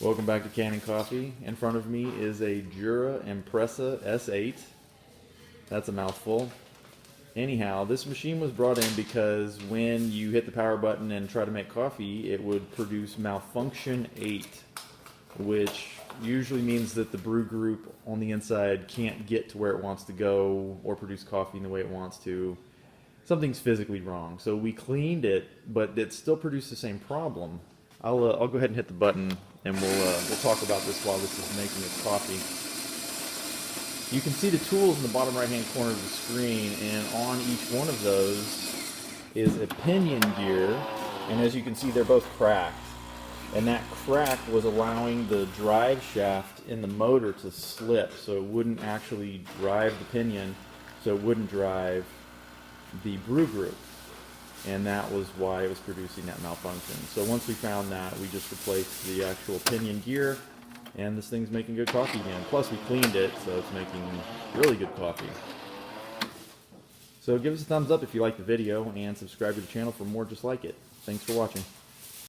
Welcome back to Canning Coffee. In front of me is a Jura Impressa S8. That's a mouthful. Anyhow, this machine was brought in because when you hit the power button and try to make coffee, it would produce Malfunction 8, which usually means that the brew group on the inside can't get to where it wants to go or produce coffee in the way it wants to. Something's physically wrong. So we cleaned it, but it still produced the same problem. I'll go ahead and hit the button, and we'll talk about this while this is making its coffee. You can see the tools in the bottom right-hand corner of the screen, and on each one of those is a pinion gear, and as you can see, they're both cracked. And that crack was allowing the drive shaft in the motor to slip, so it wouldn't actually drive the pinion, so it wouldn't drive the brew group. And that was why it was producing that malfunction. So once we found that, we just replaced the actual pinion gear, and this thing's making good coffee again. Plus we cleaned it, so it's making really good coffee. So give us a thumbs up if you like the video, and subscribe to the channel for more just like it. Thanks for watching.